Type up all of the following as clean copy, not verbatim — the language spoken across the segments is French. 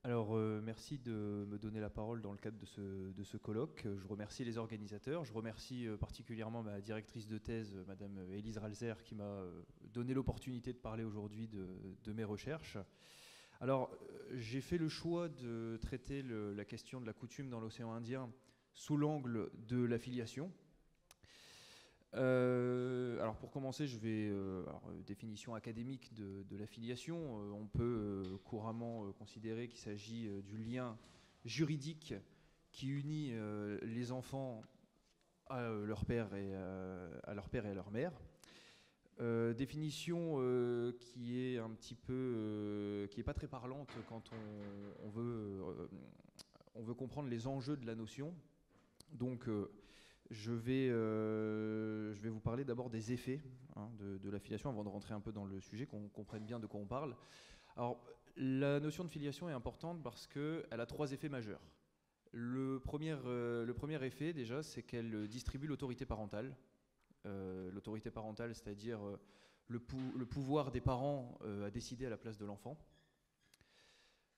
Merci de me donner la parole dans le cadre de ce colloque. Je remercie les organisateurs. Je remercie particulièrement ma directrice de thèse, Madame Élise Ralzer, qui m'a donné l'opportunité de parler aujourd'hui de mes recherches. J'ai fait le choix de traiter la question de la coutume dans l'océan Indien sous l'angle de l'affiliation. Pour commencer, je vais définition académique de l'affiliation. On peut couramment considérer qu'il s'agit du lien juridique qui unit les enfants à leur père et à leur mère. Définition qui est un petit peu qui est pas très parlante quand on veut comprendre les enjeux de la notion. Donc je vais vous parler d'abord des effets de la filiation avant de rentrer un peu dans le sujet, qu'on comprenne bien de quoi on parle. Alors, la notion de filiation est importante parce qu'elle a trois effets majeurs. Le premier effet, déjà, c'est qu'elle distribue l'autorité parentale. L'autorité parentale, c'est-à-dire le pouvoir des parents à décider à la place de l'enfant.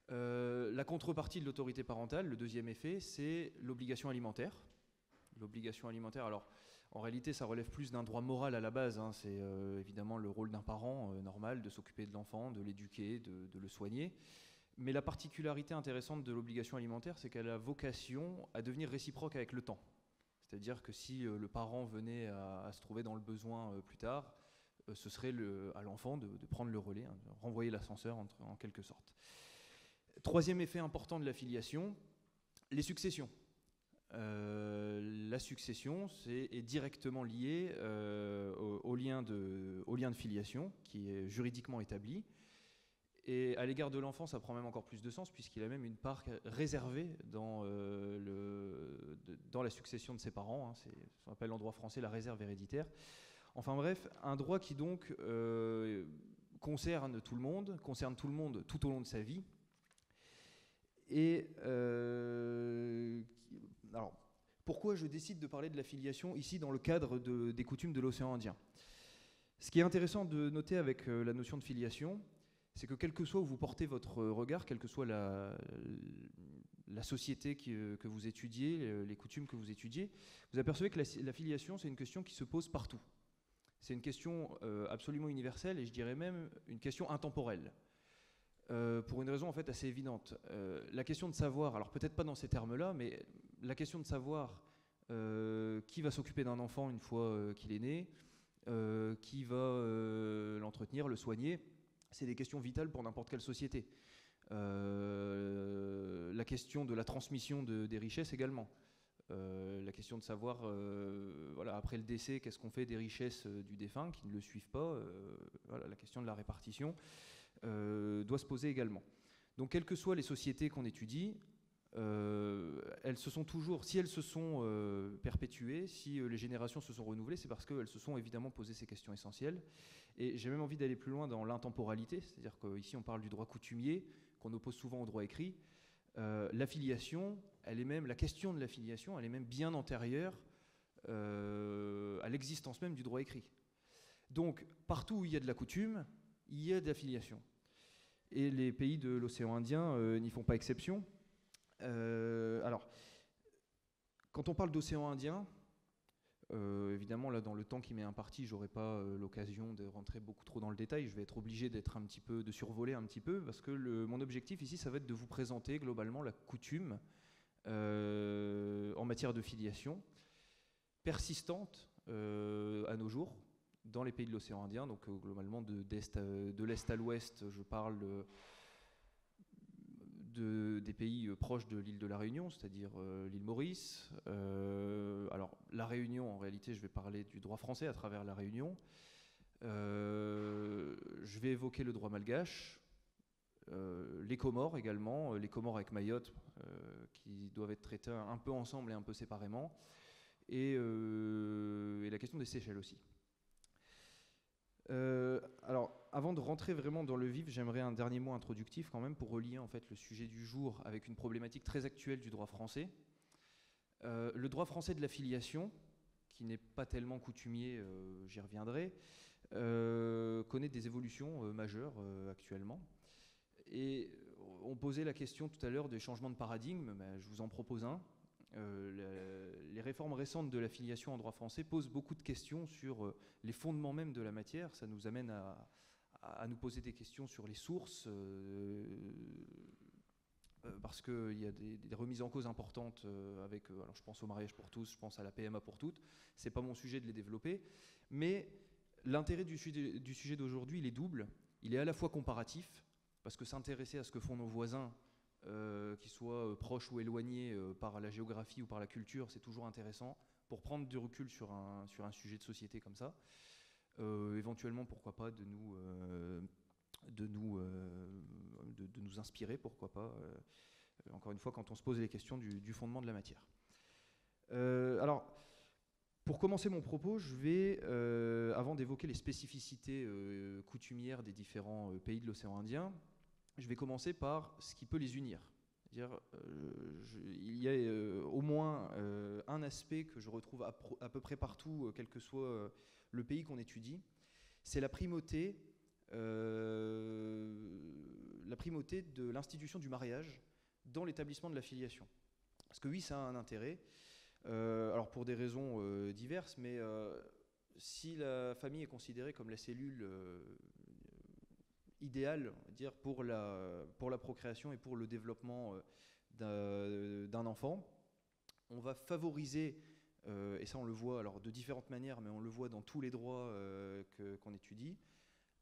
La contrepartie de l'autorité parentale, le deuxième effet, c'est l'obligation alimentaire. L'obligation alimentaire, alors en réalité ça relève plus d'un droit moral à la base, c'est évidemment le rôle d'un parent normal de s'occuper de l'enfant, de l'éduquer, de le soigner. Mais la particularité intéressante de l'obligation alimentaire, c'est qu'elle a vocation à devenir réciproque avec le temps. C'est-à-dire que si le parent venait à se trouver dans le besoin plus tard, ce serait à l'enfant de prendre le relais, de renvoyer l'ascenseur en quelque sorte. Troisième effet important de la filiation, les successions. La succession est directement liée au lien de filiation qui est juridiquement établi. Et à l'égard de l'enfant, ça prend même encore plus de sens puisqu'il a même une part réservée dans la succession de ses parents. C'est ce qu'on appelle en droit français la réserve héréditaire. Enfin bref, un droit qui donc concerne tout le monde tout au long de sa vie. Et alors, pourquoi je décide de parler de la filiation ici dans le cadre des coutumes de l'océan Indien? Ce qui est intéressant de noter avec la notion de filiation, c'est que quel que soit où vous portez votre regard, quelle que soit la société que vous étudiez, les coutumes que vous étudiez, vous apercevez que la filiation, c'est une question qui se pose partout. C'est une question absolument universelle et je dirais même une question intemporelle. Pour une raison en fait assez évidente. La question de savoir, alors peut-être pas dans ces termes-là, mais la question de savoir qui va s'occuper d'un enfant une fois qu'il est né, qui va l'entretenir, le soigner, c'est des questions vitales pour n'importe quelle société. La question de la transmission des richesses également. La question de savoir, après le décès, qu'est-ce qu'on fait des richesses du défunt qui ne le suivent pas, la question de la répartition doit se poser également. Donc, quelles que soient les sociétés qu'on étudie, elles se sont toujours, si elles se sont perpétuées, si les générations se sont renouvelées, c'est parce qu'elles se sont évidemment posé ces questions essentielles. Et j'ai même envie d'aller plus loin dans l'intemporalité, c'est-à-dire qu'ici on parle du droit coutumier, qu'on oppose souvent au droit écrit. La filiation, la question de la filiation, elle est même bien antérieure à l'existence même du droit écrit. Donc, partout où il y a de la coutume, il y a de la filiation. Et les pays de l'océan Indien n'y font pas exception. Quand on parle d'océan Indien, évidemment, là, dans le temps qui m'est imparti, j'aurai pas l'occasion de rentrer beaucoup trop dans le détail. Je vais être obligé de survoler un petit peu, parce que mon objectif ici, ça va être de vous présenter globalement la coutume en matière de filiation persistante à nos jours dans les pays de l'océan Indien. Donc globalement de l'est à l'ouest, je parle des pays proches de l'île de la Réunion, c'est-à-dire l'île Maurice. Alors la Réunion, en réalité, je vais parler du droit français à travers la Réunion. Je vais évoquer le droit malgache, les Comores également, les Comores avec Mayotte, qui doivent être traités un peu ensemble et un peu séparément, et la question des Seychelles aussi. Alors, avant de rentrer vraiment dans le vif, j'aimerais un dernier mot introductif quand même pour relier en fait le sujet du jour avec une problématique très actuelle du droit français. Le droit français de la filiation, qui n'est pas tellement coutumier, j'y reviendrai, connaît des évolutions majeures actuellement. Et On posait la question tout à l'heure des changements de paradigme, je vous en propose un. Les réformes récentes de la filiation en droit français posent beaucoup de questions sur les fondements même de la matière. Ça nous amène à nous poser des questions sur les sources, parce qu'il y a des remises en cause importantes avec, alors je pense au mariage pour tous, je pense à la PMA pour toutes. C'est pas mon sujet de les développer, mais l'intérêt du sujet d'aujourd'hui, il est double. Il est à la fois comparatif, parce que s'intéresser à ce que font nos voisins, qu'ils soient proches ou éloignés par la géographie ou par la culture, c'est toujours intéressant pour prendre du recul sur un sujet de société comme ça. Éventuellement, pourquoi pas de nous inspirer, pourquoi pas, encore une fois, quand on se pose les questions du fondement de la matière. Alors, pour commencer mon propos, je vais, avant d'évoquer les spécificités coutumières des différents pays de l'océan Indien, je vais commencer par ce qui peut les unir. C'est-à-dire, il y a au moins un aspect que je retrouve à peu près partout, quel que soit le pays qu'on étudie, c'est la primauté de l'institution du mariage dans l'établissement de la filiation. Parce que oui, ça a un intérêt, alors pour des raisons diverses, mais si la famille est considérée comme la cellule idéal, on va dire, pour la procréation et pour le développement d'un enfant, on va favoriser, et ça on le voit alors de différentes manières, mais on le voit dans tous les droits qu'on étudie,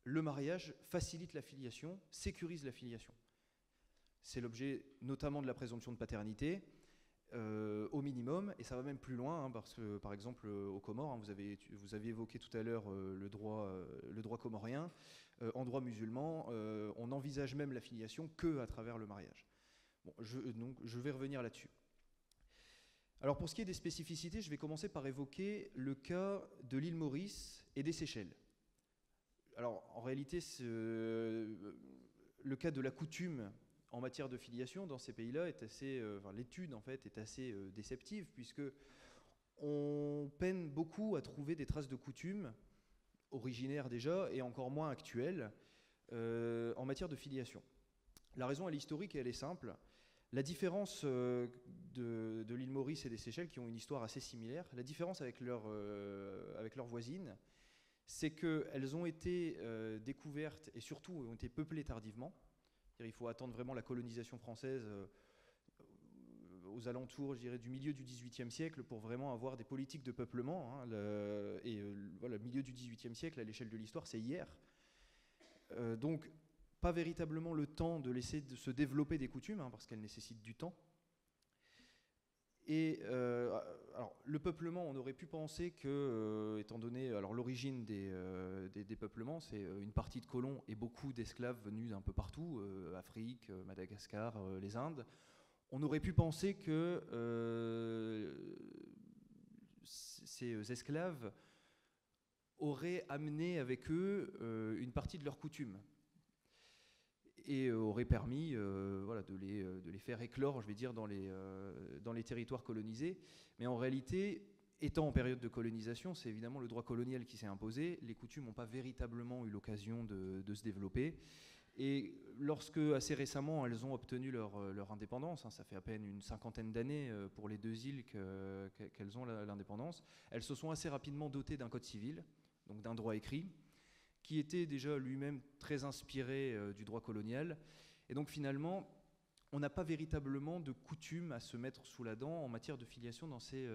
le mariage facilite la filiation, sécurise la filiation. C'est l'objet notamment de la présomption de paternité, au minimum, et ça va même plus loin, hein, parce que par exemple aux Comores, hein, vous avez évoqué tout à l'heure le droit comorien. En droit musulman, on n'envisage même la filiation que à travers le mariage. Bon, donc, je vais revenir là-dessus. Alors pour ce qui est des spécificités, je vais commencer par évoquer le cas de l'île Maurice et des Seychelles. Alors en réalité, le cas de la coutume en matière de filiation dans ces pays-là est assez, l'étude en fait est assez déceptive, puisque on peine beaucoup à trouver des traces de coutumes originaires déjà et encore moins actuelles en matière de filiation. La raison elle est historique et elle est simple. La différence de l'île Maurice et des Seychelles, qui ont une histoire assez similaire, la différence avec leurs voisines, c'est qu'elles ont été découvertes et surtout ont été peuplées tardivement. Il faut attendre vraiment la colonisation française aux alentours, je dirais, du milieu du XVIIIe siècle pour vraiment avoir des politiques de peuplement. Hein, voilà, le milieu du XVIIIe siècle, à l'échelle de l'histoire, c'est hier. Donc, pas véritablement le temps de laisser se développer des coutumes, hein, parce qu'elles nécessitent du temps. Et alors, le peuplement, on aurait pu penser que, étant donné l'origine des peuplements, c'est une partie de colons et beaucoup d'esclaves venus d'un peu partout, Afrique, Madagascar, les Indes. On aurait pu penser que ces esclaves auraient amené avec eux une partie de leurs coutumes et auraient permis voilà, de les faire éclore, je vais dire, dans les territoires colonisés. Mais en réalité, étant en période de colonisation, c'est évidemment le droit colonial qui s'est imposé. Les coutumes n'ont pas véritablement eu l'occasion de se développer. Et lorsque, assez récemment, elles ont obtenu leur indépendance, hein, ça fait à peine une cinquantaine d'années pour les deux îles qu'elles ont l'indépendance, elles se sont assez rapidement dotées d'un code civil, donc d'un droit écrit, qui était déjà lui-même très inspiré du droit colonial. Et donc finalement, on n'a pas véritablement de coutume à se mettre sous la dent en matière de filiation dans ces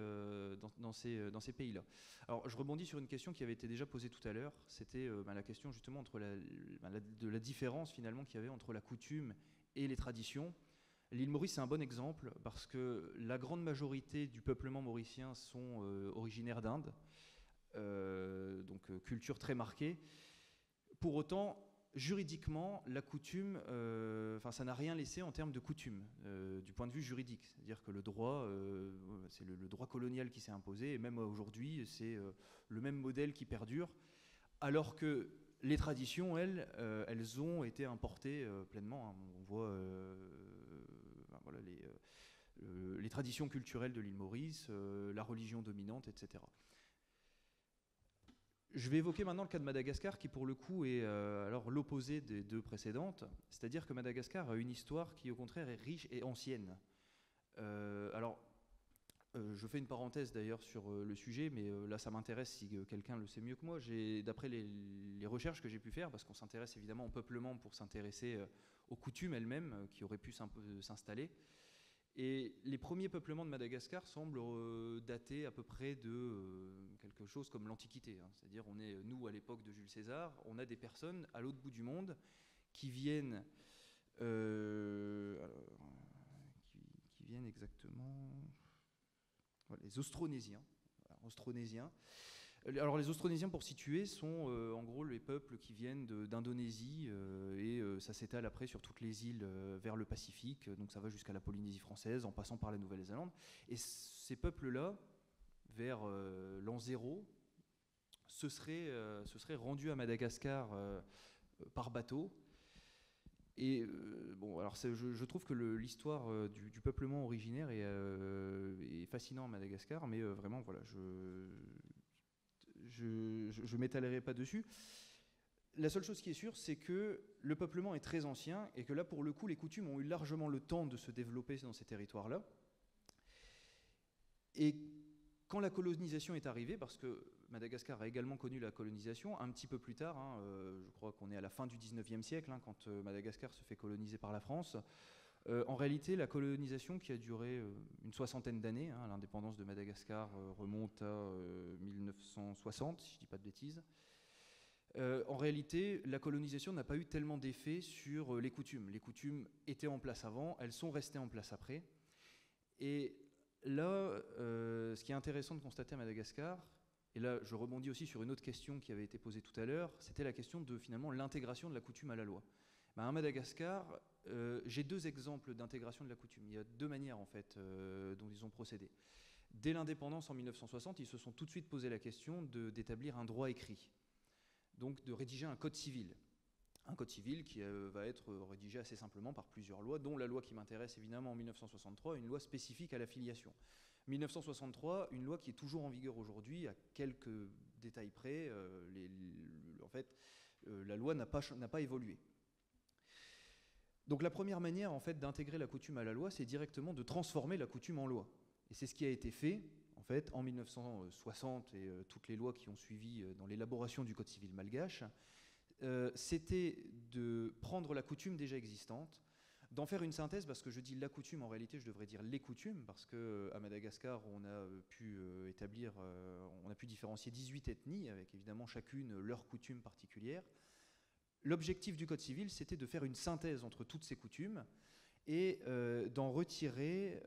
pays-là. Alors je rebondis sur une question qui avait été déjà posée tout à l'heure, c'était la question justement de la différence finalement qu'il y avait entre la coutume et les traditions. L'île Maurice, c'est un bon exemple parce que la grande majorité du peuplement mauricien sont originaires d'Inde, donc culture très marquée. Pour autant, juridiquement, la coutume, ça n'a rien laissé en termes de coutume, du point de vue juridique. C'est-à-dire que le droit, c'est le droit colonial qui s'est imposé, et même aujourd'hui, c'est le même modèle qui perdure, alors que les traditions, elles ont été importées pleinement. Hein. On voit voilà, les traditions culturelles de l'île Maurice, la religion dominante, etc. Je vais évoquer maintenant le cas de Madagascar, qui pour le coup est alors l'opposé des deux précédentes, c'est-à-dire que Madagascar a une histoire qui au contraire est riche et ancienne. Alors, je fais une parenthèse d'ailleurs sur le sujet, mais là ça m'intéresse si quelqu'un le sait mieux que moi. D'après les recherches que j'ai pu faire, parce qu'on s'intéresse évidemment au peuplement pour s'intéresser aux coutumes elles-mêmes qui auraient pu s'installer, et les premiers peuplements de Madagascar semblent dater à peu près de quelque chose comme l'Antiquité. Hein. C'est-à-dire, nous, à l'époque de Jules César, on a des personnes à l'autre bout du monde qui viennent, qui viennent exactement, voilà, les Austronésiens. Voilà, Austronésiens. Alors les Austronésiens, pour situer, sont en gros les peuples qui viennent d'Indonésie et ça s'étale après sur toutes les îles vers le Pacifique, donc ça va jusqu'à la Polynésie française en passant par la Nouvelle-Zélande. Et ces peuples-là, vers l'an 0, se seraient rendus à Madagascar par bateau. Et bon, alors je trouve que l'histoire du peuplement originaire est fascinant à Madagascar, mais vraiment, voilà, je m'étalerai pas dessus. La seule chose qui est sûre, c'est que le peuplement est très ancien et que là, pour le coup, les coutumes ont eu largement le temps de se développer dans ces territoires-là. Et quand la colonisation est arrivée, parce que Madagascar a également connu la colonisation, un petit peu plus tard, hein, je crois qu'on est à la fin du 19e siècle, hein, quand Madagascar se fait coloniser par la France. En réalité, la colonisation qui a duré une soixantaine d'années, hein, l'indépendance de Madagascar remonte à 1960, si je ne dis pas de bêtises. En réalité, la colonisation n'a pas eu tellement d'effet sur les coutumes. Les coutumes étaient en place avant, elles sont restées en place après. Et là, ce qui est intéressant de constater à Madagascar, et là je rebondis aussi sur une autre question qui avait été posée tout à l'heure, c'était la question de finalement l'intégration de la coutume à la loi. À Madagascar, j'ai deux exemples d'intégration de la coutume. Il y a deux manières en fait dont ils ont procédé. Dès l'indépendance en 1960, ils se sont tout de suite posé la question d'établir un droit écrit, donc de rédiger un code civil. Un code civil qui va être rédigé assez simplement par plusieurs lois, dont la loi qui m'intéresse évidemment en 1963, une loi spécifique à la filiation. 1963, une loi qui est toujours en vigueur aujourd'hui, à quelques détails près. En fait, la loi n'a pas évolué. Donc la première manière en fait d'intégrer la coutume à la loi, c'est directement de transformer la coutume en loi. Et c'est ce qui a été fait en fait en 1960 et toutes les lois qui ont suivi dans l'élaboration du Code civil malgache. C'était de prendre la coutume déjà existante, d'en faire une synthèse, parce que je dis la coutume, en réalité je devrais dire les coutumes, parce qu'à Madagascar on a pu différencier 18 ethnies, avec évidemment chacune leurs coutumes particulières. L'objectif du Code civil, c'était de faire une synthèse entre toutes ces coutumes et d'en retirer,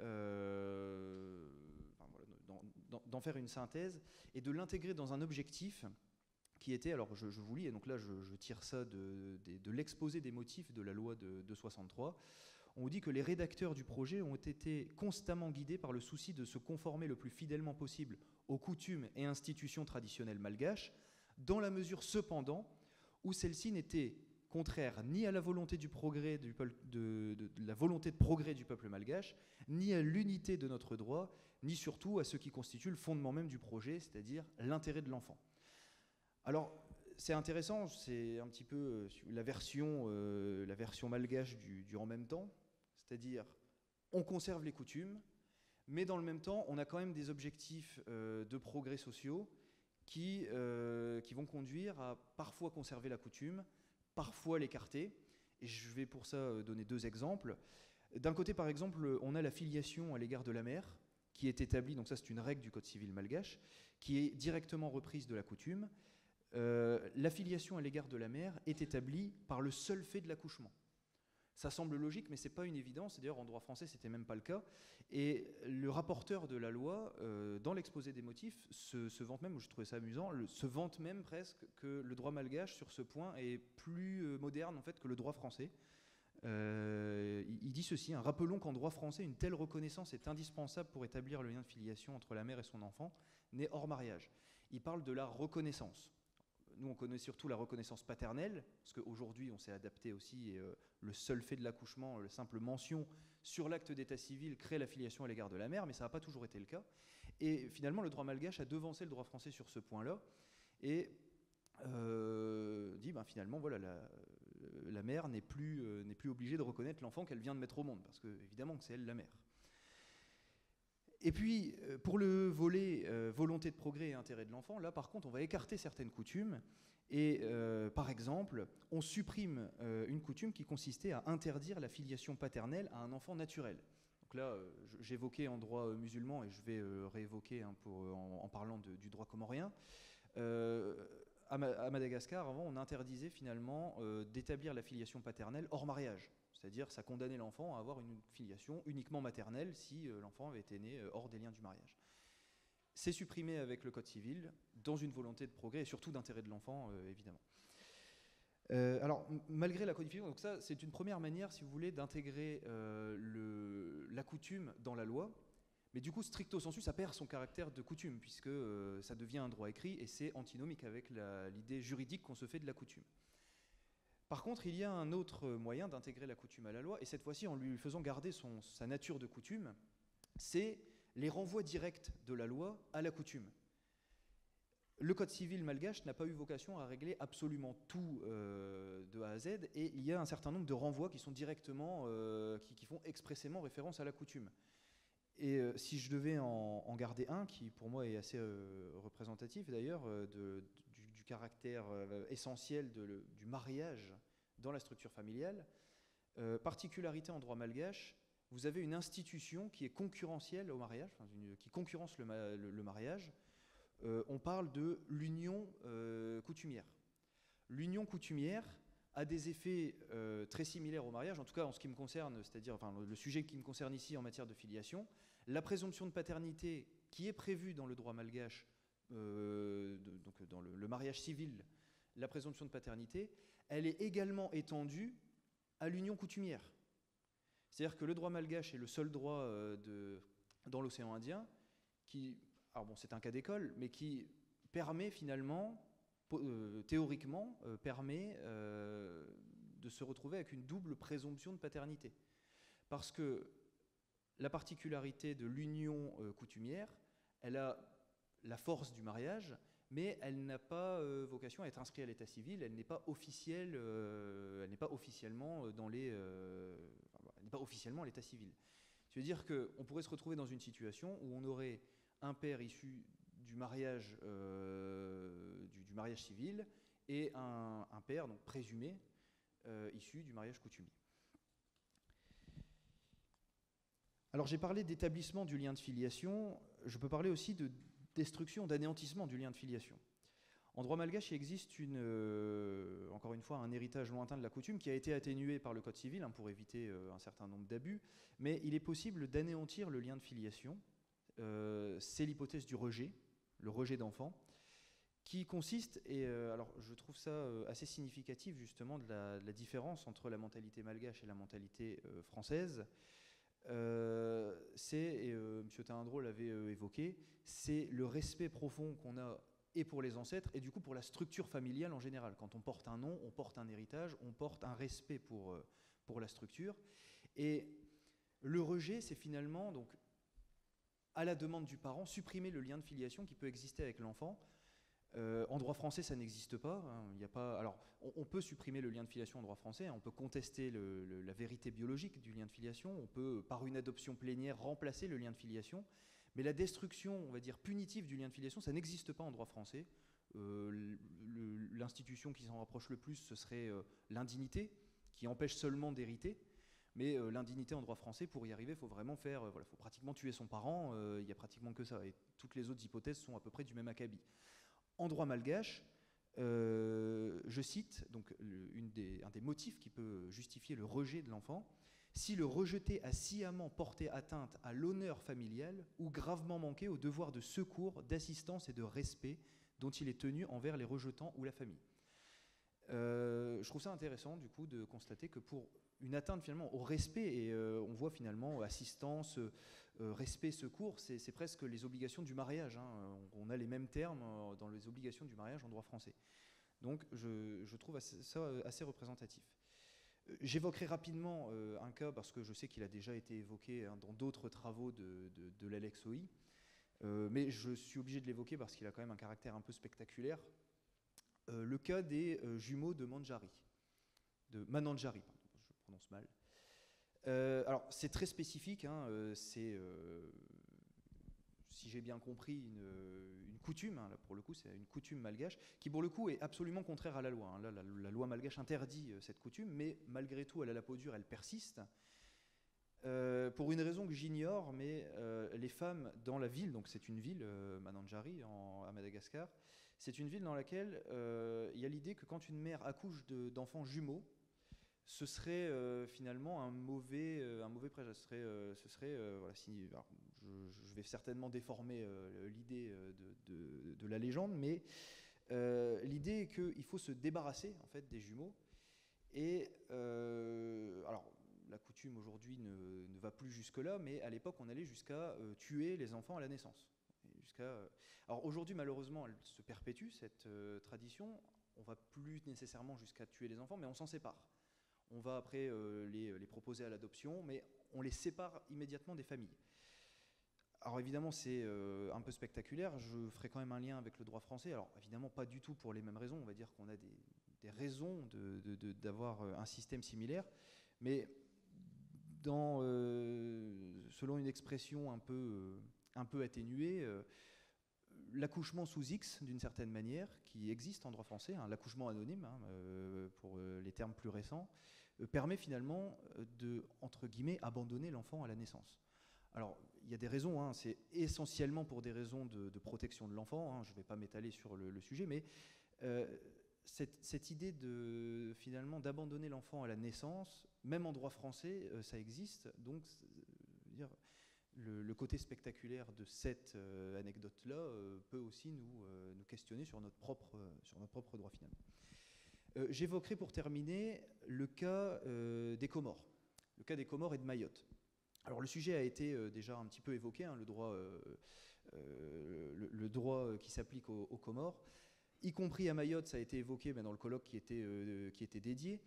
d'en faire une synthèse et de l'intégrer dans un objectif qui était, alors je vous lis, et donc là je tire ça de l'exposé des motifs de la loi de 63, on vous dit que les rédacteurs du projet ont été constamment guidés par le souci de se conformer le plus fidèlement possible aux coutumes et institutions traditionnelles malgaches, dans la mesure cependant où celle-ci n'était contraire ni à la volonté du progrès la volonté de progrès du peuple malgache, ni à l'unité de notre droit, ni surtout à ce qui constitue le fondement même du projet, c'est-à-dire l'intérêt de l'enfant. Alors, c'est intéressant, c'est un petit peu la version malgache du en même temps, c'est-à-dire on conserve les coutumes, mais dans le même temps, on a quand même des objectifs de progrès sociaux qui vont conduire à parfois conserver la coutume, parfois l'écarter. Et je vais pour ça donner deux exemples. D'un côté, par exemple, on a la filiation à l'égard de la mère, qui est établie, donc ça c'est une règle du Code civil malgache, qui est directement reprise de la coutume. La filiation à l'égard de la mère est établie par le seul fait de l'accouchement. Ça semble logique, mais ce n'est pas une évidence. D'ailleurs, en droit français, ce n'était même pas le cas. Et le rapporteur de la loi, dans l'exposé des motifs, se vante même, je trouvais ça amusant, se vante même presque que le droit malgache, sur ce point, est plus moderne en fait, que le droit français. Il dit ceci, hein, rappelons qu'en droit français, une telle reconnaissance est indispensable pour établir le lien de filiation entre la mère et son enfant, né hors mariage. Il parle de la reconnaissance. Nous, on connaît surtout la reconnaissance paternelle, parce qu'aujourd'hui, on s'est adapté aussi, et le seul fait de l'accouchement, la simple mention sur l'acte d'état civil crée la filiation à l'égard de la mère, mais ça n'a pas toujours été le cas. Et finalement, le droit malgache a devancé le droit français sur ce point-là. Et dit ben, finalement voilà, la mère n'est plus obligée de reconnaître l'enfant qu'elle vient de mettre au monde, parce que évidemment que c'est elle la mère. Et puis, pour le volet volonté de progrès et intérêt de l'enfant, là par contre on va écarter certaines coutumes, et par exemple on supprime une coutume qui consistait à interdire la filiation paternelle à un enfant naturel. Donc là j'évoquais en droit musulman, et je vais réévoquer en parlant du droit comorien. À Madagascar, avant, on interdisait finalement d'établir la filiation paternelle hors mariage. C'est-à-dire, ça condamnait l'enfant à avoir une filiation uniquement maternelle si l'enfant avait été né hors des liens du mariage. C'est supprimé avec le Code civil, dans une volonté de progrès et surtout d'intérêt de l'enfant, évidemment. Alors, malgré la codification, donc ça, c'est une première manière, si vous voulez, d'intégrer la coutume dans la loi. Mais du coup, stricto sensu, ça perd son caractère de coutume, puisque ça devient un droit écrit, et c'est antinomique avec l'idée juridique qu'on se fait de la coutume. Par contre, il y a un autre moyen d'intégrer la coutume à la loi, et cette fois-ci en lui faisant garder sa nature de coutume, c'est les renvois directs de la loi à la coutume. Le Code civil malgache n'a pas eu vocation à régler absolument tout de A à Z, et il y a un certain nombre de renvois qui sont directement, qui font expressément référence à la coutume. Et si je devais en garder un, qui pour moi est assez représentatif d'ailleurs, du caractère essentiel du mariage dans la structure familiale, particularité en droit malgache, vous avez une institution qui est concurrentielle au mariage, enfin, qui concurrence le mariage. On parle de l'union coutumière. L'union coutumière a des effets très similaires au mariage, en tout cas en ce qui me concerne, c'est-à-dire enfin, le sujet qui me concerne ici en matière de filiation. La présomption de paternité qui est prévue dans le droit malgache, donc dans le mariage civil, la présomption de paternité, elle est également étendue à l'union coutumière. C'est-à-dire que le droit malgache est le seul droit dans l'océan Indien qui, alors bon, c'est un cas d'école, mais qui permet finalement, théoriquement, permet de se retrouver avec une double présomption de paternité. Parce que la particularité de l'union coutumière, elle a la force du mariage, mais elle n'a pas vocation à être inscrite à l'état civil, elle n'est pas officielle, elle n'est pas officiellement elle n'est pas officiellement à l'état civil. Ça veut dire qu'on pourrait se retrouver dans une situation où on aurait un père issu du mariage civil et un père donc présumé issu du mariage coutumier. Alors j'ai parlé d'établissement du lien de filiation, je peux parler aussi de destruction, d'anéantissement du lien de filiation. En droit malgache, il existe encore une fois un héritage lointain de la coutume qui a été atténué par le Code civil pour éviter un certain nombre d'abus, mais il est possible d'anéantir le lien de filiation. C'est l'hypothèse du rejet, le rejet d'enfant, qui consiste, et alors je trouve ça assez significatif justement de la différence entre la mentalité malgache et la mentalité française. Et M. Taindreau l'avait évoqué, c'est le respect profond qu'on a et pour les ancêtres et du coup pour la structure familiale en général. Quand on porte un nom, on porte un héritage, on porte un respect pour la structure. Et le rejet, c'est finalement, donc, à la demande du parent, supprimer le lien de filiation qui peut exister avec l'enfant. En droit français, ça n'existe pas. Il y a pas. Alors, on peut supprimer le lien de filiation en droit français. On peut contester la vérité biologique du lien de filiation. On peut, par une adoption plénière, remplacer le lien de filiation. Mais la destruction, on va dire, punitive du lien de filiation, ça n'existe pas en droit français. L'institution qui s'en rapproche le plus, ce serait l'indignité, qui empêche seulement d'hériter. Mais l'indignité en droit français, pour y arriver, il faut vraiment faut pratiquement tuer son parent. Il n'y a pratiquement que ça. Et toutes les autres hypothèses sont à peu près du même acabit. En droit malgache, je cite donc un des motifs qui peut justifier le rejet de l'enfant. Si le rejeté a sciemment porté atteinte à l'honneur familial ou gravement manqué au devoir de secours, d'assistance et de respect dont il est tenu envers les rejetants ou la famille. Je trouve ça intéressant du coup de constater que pour une atteinte finalement au respect, et on voit finalement assistance, respect, secours, c'est presque les obligations du mariage. On a les mêmes termes dans les obligations du mariage en droit français. Donc je trouve ça assez représentatif. J'évoquerai rapidement un cas parce que je sais qu'il a déjà été évoqué dans d'autres travaux de l'Alex-OI, mais je suis obligé de l'évoquer parce qu'il a quand même un caractère un peu spectaculaire. le cas des jumeaux de Mananjari, pardon, je prononce mal. Alors c'est très spécifique, hein, c'est, si j'ai bien compris, une coutume, hein, là pour le coup c'est une coutume malgache, qui pour le coup est absolument contraire à la loi. Hein. Là, la loi malgache interdit cette coutume, mais malgré tout, elle a la peau dure, elle persiste. Pour une raison que j'ignore, mais les femmes dans la ville, donc c'est une ville, Mananjari, à Madagascar, c'est une ville dans laquelle il y a l'idée que quand une mère accouche d'enfants jumeaux, ce serait finalement un mauvais présage. Ce serait voilà, alors, je vais certainement déformer l'idée de la légende, mais l'idée est qu'il faut se débarrasser en fait des jumeaux. Et alors, la coutume aujourd'hui ne va plus jusque-là, mais à l'époque, on allait jusqu'à tuer les enfants à la naissance. Alors aujourd'hui, malheureusement, elle se perpétue, cette tradition. On ne va plus nécessairement jusqu'à tuer les enfants, mais on s'en sépare. On va après les proposer à l'adoption, mais on les sépare immédiatement des familles. Alors évidemment, c'est un peu spectaculaire. Je ferai quand même un lien avec le droit français. Alors évidemment, pas du tout pour les mêmes raisons. On va dire qu'on a des raisons d'avoir un système similaire, mais selon une expression un peu atténuée, l'accouchement sous X, d'une certaine manière, qui existe en droit français, hein, l'accouchement anonyme, hein, pour les termes plus récents, permet finalement de, entre guillemets, abandonner l'enfant à la naissance. Alors, il y a des raisons, hein, c'est essentiellement pour des raisons de protection de l'enfant, hein, je ne vais pas m'étaler sur le sujet, mais cette idée finalement d'abandonner l'enfant à la naissance, même en droit français, ça existe, donc dire, le côté spectaculaire de cette anecdote-là peut aussi nous questionner sur notre propre droit finalement. J'évoquerai pour terminer le cas des Comores. Le cas des Comores et de Mayotte. Alors le sujet a été déjà un petit peu évoqué, hein, le droit qui s'applique aux Comores, y compris à Mayotte, ça a été évoqué dans le colloque qui était dédié.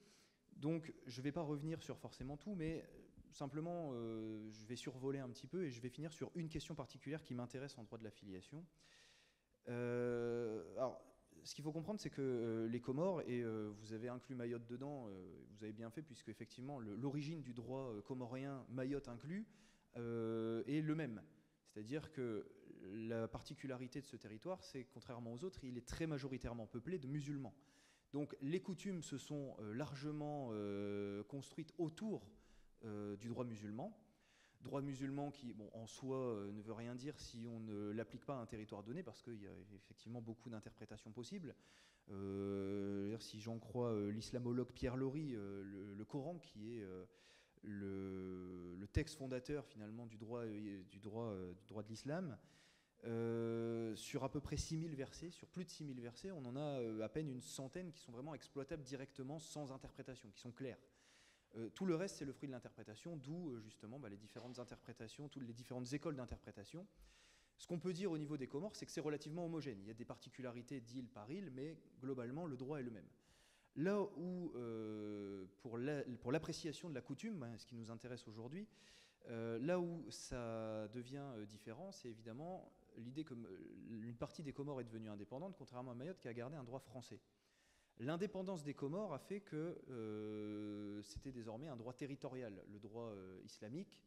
Donc je ne vais pas revenir sur forcément tout, mais simplement je vais survoler un petit peu et je vais finir sur une question particulière qui m'intéresse en droit de la filiation. Alors, ce qu'il faut comprendre, c'est que les Comores, et vous avez inclus Mayotte dedans, vous avez bien fait, puisque effectivement l'origine du droit comorien, Mayotte inclus, est le même. C'est-à-dire que la particularité de ce territoire, c'est que contrairement aux autres, il est très majoritairement peuplé de musulmans. Donc les coutumes se sont largement construites autour du droit musulman. Droit musulman qui, bon, en soi, ne veut rien dire si on ne l'applique pas à un territoire donné, parce qu'il y a effectivement beaucoup d'interprétations possibles. Si j'en crois l'islamologue Pierre Laury, le Coran, qui est le texte fondateur finalement du droit de l'islam, sur à peu près 6000 versets, sur plus de 6000 versets, on en a à peine une centaine qui sont vraiment exploitables directement sans interprétation, qui sont clairs. Tout le reste, c'est le fruit de l'interprétation, d'où justement les différentes interprétations, toutes les différentes écoles d'interprétation. Ce qu'on peut dire au niveau des Comores, c'est que c'est relativement homogène. Il y a des particularités d'île par île, mais globalement, le droit est le même. Là où, pour l'appréciation de la coutume, ce qui nous intéresse aujourd'hui, là où ça devient différent, c'est évidemment l'idée qu'une partie des Comores est devenue indépendante, contrairement à Mayotte qui a gardé un droit français. L'indépendance des Comores a fait que c'était désormais un droit territorial. Le droit islamique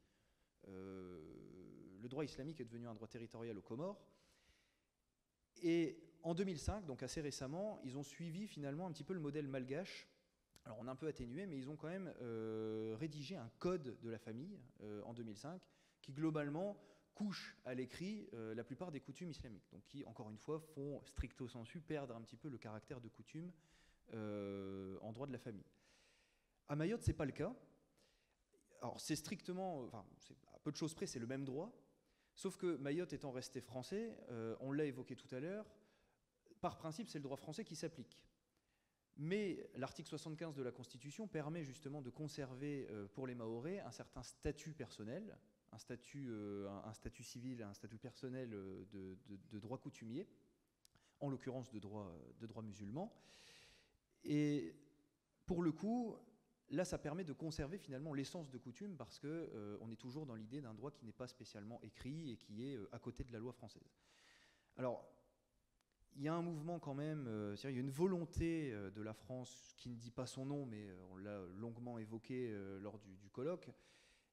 est devenu un droit territorial aux Comores. Et en 2005, donc assez récemment, ils ont suivi finalement un petit peu le modèle malgache. Alors on a un peu atténué, mais ils ont quand même rédigé un code de la famille en 2005 qui globalement couche à l'écrit la plupart des coutumes islamiques. Donc qui, encore une fois, font stricto sensu perdre un petit peu le caractère de coutume en droit de la famille. À Mayotte, ce n'est pas le cas. Alors c'est strictement, enfin à peu de choses près, c'est le même droit, sauf que Mayotte étant resté français, on l'a évoqué tout à l'heure, par principe c'est le droit français qui s'applique. Mais l'article 75 de la Constitution permet justement de conserver pour les Mahorais un certain statut personnel, un statut civil, un statut personnel de droit coutumier, en l'occurrence de droit musulman. Et pour le coup, là, ça permet de conserver finalement l'essence de coutume parce qu'on est toujours dans l'idée d'un droit qui n'est pas spécialement écrit et qui est à côté de la loi française. Alors, il y a un mouvement quand même, il y a une volonté de la France qui ne dit pas son nom, mais on l'a longuement évoqué lors du colloque.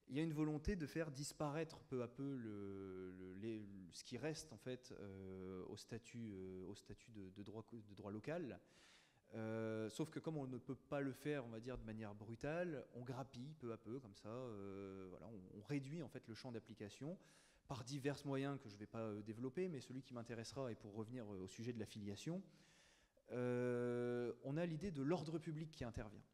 Il y a une volonté de faire disparaître peu à peu ce qui reste en fait au statut de droit local. Sauf que comme on ne peut pas le faire, on va dire, de manière brutale, on grappille peu à peu, comme ça, voilà, on réduit en fait le champ d'application par divers moyens que je ne vais pas développer, mais celui qui m'intéressera, et pour revenir au sujet de la filiation, on a l'idée de l'ordre public qui intervient.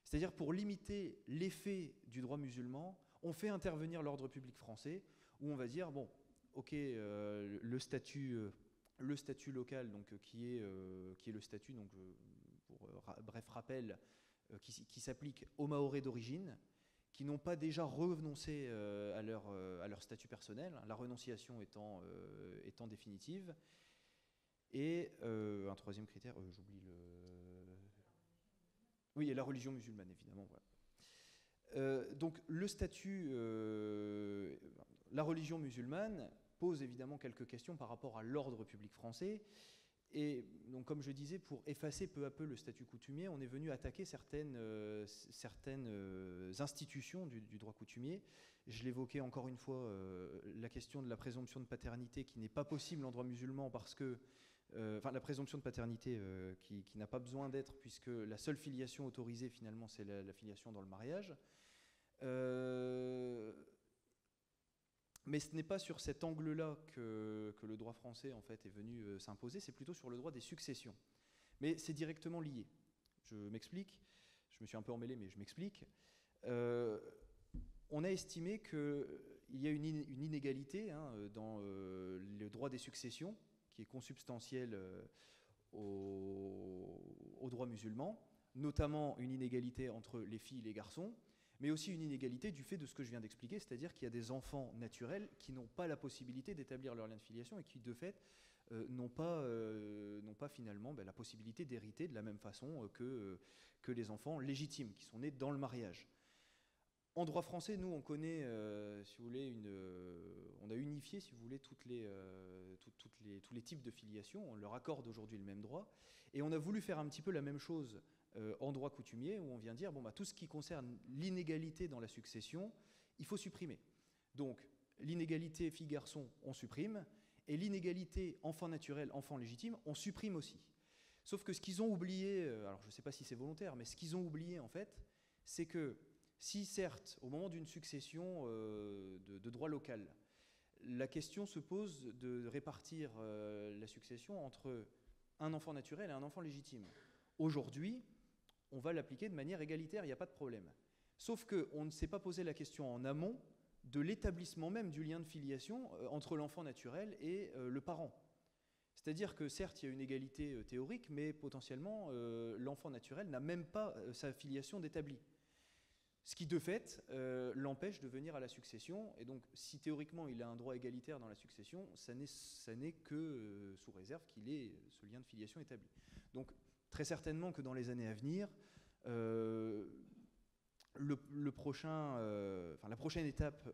C'est-à-dire pour limiter l'effet du droit musulman, on fait intervenir l'ordre public français, où on va dire, bon, ok, le statut local, donc, qui est le statut, donc, pour bref rappel, qui s'applique aux Mahorais d'origine, qui n'ont pas déjà renoncé à leur statut personnel, la renonciation étant définitive. Et un troisième critère, j'oublie le... Oui, et la religion musulmane, évidemment. Voilà. Donc le statut, la religion musulmane pose évidemment quelques questions par rapport à l'ordre public français. Et donc, comme je disais, pour effacer peu à peu le statut coutumier, on est venu attaquer certaines institutions du droit coutumier. Je l'évoquais encore une fois, la question de la présomption de paternité qui n'est pas possible en droit musulman parce que, enfin, la présomption de paternité qui n'a pas besoin d'être, puisque la seule filiation autorisée finalement c'est la filiation dans le mariage. Mais ce n'est pas sur cet angle-là que le droit français en fait, est venu s'imposer, c'est plutôt sur le droit des successions. Mais c'est directement lié. Je m'explique, je me suis un peu emmêlé, mais je m'explique. On a estimé qu'il y a une inégalité dans le droit des successions, qui est consubstantiel au droit musulman, notamment une inégalité entre les filles et les garçons, mais aussi une inégalité du fait de ce que je viens d'expliquer, c'est-à-dire qu'il y a des enfants naturels qui n'ont pas la possibilité d'établir leur lien de filiation et qui, de fait, n'ont pas finalement la possibilité d'hériter de la même façon que les enfants légitimes, qui sont nés dans le mariage. En droit français, nous, on connaît, si vous voulez, on a unifié, si vous voulez, tous les types de filiation, on leur accorde aujourd'hui le même droit, et on a voulu faire un petit peu la même chose en droit coutumier, où on vient dire, bon, bah, tout ce qui concerne l'inégalité dans la succession, il faut supprimer. Donc, l'inégalité fille-garçon, on supprime, et l'inégalité enfant naturel, enfant légitime, on supprime aussi. Sauf que ce qu'ils ont oublié, alors je ne sais pas si c'est volontaire, mais ce qu'ils ont oublié, en fait, c'est que si, certes, au moment d'une succession de droit local, la question se pose de répartir la succession entre un enfant naturel et un enfant légitime. Aujourd'hui, on va l'appliquer de manière égalitaire, il n'y a pas de problème. Sauf qu'on ne s'est pas posé la question en amont de l'établissement même du lien de filiation entre l'enfant naturel et le parent. C'est-à-dire que certes, il y a une égalité théorique, mais potentiellement, l'enfant naturel n'a même pas sa filiation d'établie. Ce qui, de fait, l'empêche de venir à la succession. Et donc, si théoriquement, il a un droit égalitaire dans la succession, ça n'est que sous réserve qu'il ait ce lien de filiation établi. Donc, très certainement que dans les années à venir, la prochaine étape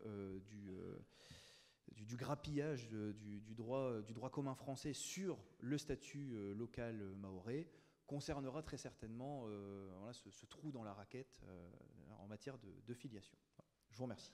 du grappillage du droit commun français sur le statut local mahorais concernera très certainement voilà, ce trou dans la raquette en matière de filiation. Je vous remercie.